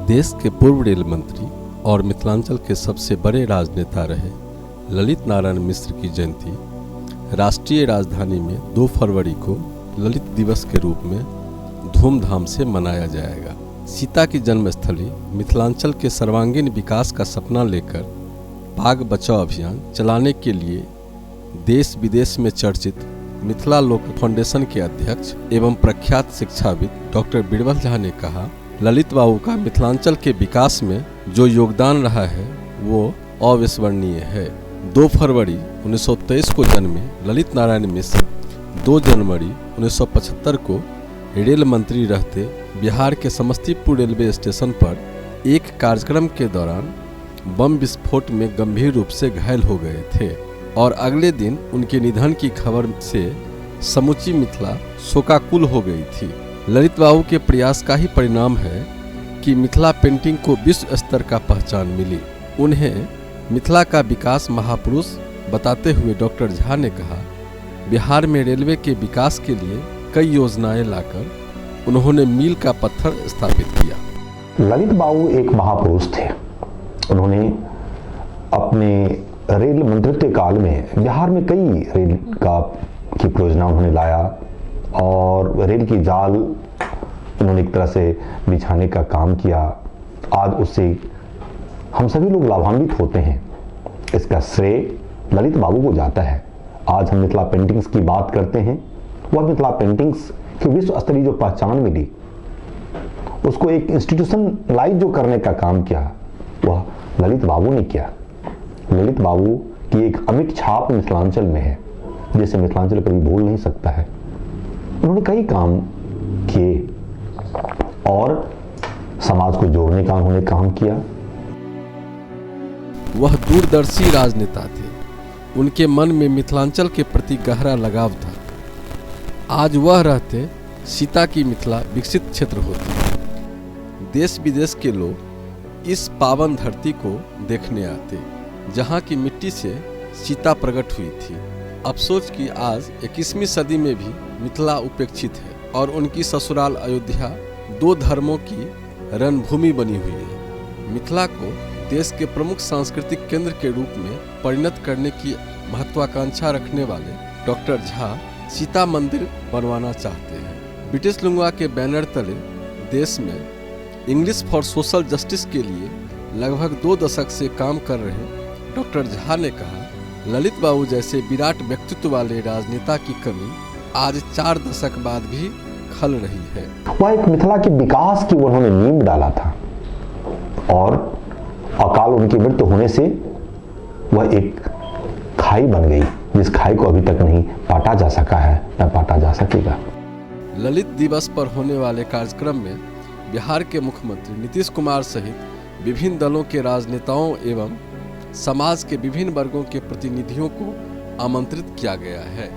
देश के पूर्व रेल मंत्री और मिथिलांचल के सबसे बड़े राजनेता रहे ललित नारायण मिश्र की जयंती राष्ट्रीय राजधानी में 2 फरवरी को ललित दिवस के रूप में धूमधाम से मनाया जाएगा। सीता की जन्मस्थली मिथिलांचल के सर्वांगीण विकास का सपना लेकर बाघ बचाओ अभियान चलाने के लिए देश विदेश में चर्चित मिथिला लोक फाउंडेशन के अध्यक्ष एवं प्रख्यात शिक्षाविद डॉक्टर बीरबल झा ने कहा, ललित बाबू का मिथिलांचल के विकास में जो योगदान रहा है वो अविस्मरणीय है। 2 फरवरी 1923 को जन्मे ललित नारायण मिश्र 2 जनवरी 1975 को रेल मंत्री रहते बिहार के समस्तीपुर रेलवे स्टेशन पर एक कार्यक्रम के दौरान बम विस्फोट में गंभीर रूप से घायल हो गए थे और अगले दिन उनके निधन की खबर से समूची मिथिला शोकाकुल हो गई थी। ललित बाबू के प्रयास का ही परिणाम है कि मिथिला पेंटिंग को विश्व स्तर का पहचान मिली। उन्हें मिथिला का विकास महापुरुष बताते हुए डॉक्टर झा ने कहा, बिहार में रेलवे के विकास के लिए कई योजनाएं लाकर उन्होंने मील का पत्थर स्थापित किया। ललित बाबू एक महापुरुष थे। उन्होंने अपने रेल मंत्रित्व काल में बिहार में कई रेल की परियोजना उन्होंने लाया और रेल की जाल उन्होंने एक तरह से बिछाने का काम किया। आज उससे हम सभी लोग लाभान्वित होते हैं। इसका श्रेय ललित बाबू को जाता है। आज हम मिथिला पेंटिंग्स की बात करते हैं। वह मिथिला पेंटिंग्स की विश्व स्तरीय जो पहचान मिली, उसको एक इंस्टीट्यूशनलाइज जो करने का काम किया वह ललित बाबू ने किया। ललित बाबू की एक अमिट छाप मिथिलांचल में है जिसे मिथिलांचल कभी भूल नहीं सकता है। उन्होंने कई काम किए और समाज को जोड़ने का उन्होंने काम किया। वह दूरदर्शी राजनेता थे। उनके मन में मिथिलांचल के प्रति गहरा लगाव था। आज वह रहते सीता की मिथिला विकसित क्षेत्र होती। देश विदेश के लोग इस पावन धरती को देखने आते जहाँ की मिट्टी से सीता प्रकट हुई थी। अफसोस कि आज 21वीं सदी में भी मिथिला उपेक्षित है और उनकी ससुराल अयोध्या 2 धर्मों की रणभूमि बनी हुई है। मिथिला को देश के प्रमुख सांस्कृतिक केंद्र के रूप में परिणत करने की महत्वाकांक्षा रखने वाले डॉक्टर झा सीता मंदिर बनवाना चाहते हैं। ब्रिटिश लुंगवा के बैनर तले देश में इंग्लिश फॉर सोशल जस्टिस के लिए लगभग 2 दशक से काम कर रहे डॉक्टर झा ने कहा, ललित बाबू जैसे विराट व्यक्तित्व वाले राजनेता की कमी आज 4 दशक बाद भी खल रही है। वह एक मिथिला के विकास की उन्होंने नींव डाला था और अकाल उनकी मृत्यु होने से वह एक खाई बन गई जिस खाई को अभी तक नहीं पाटा जा सका है, न पाटा जा सकेगा। ललित दिवस पर होने वाले कार्यक्रम में बिहार के मुख्यमंत्री नीतीश कुमार सहित विभिन्न दलों के राजनेताओं एवं समाज के विभिन्न वर्गों के प्रतिनिधियों को आमंत्रित किया गया है।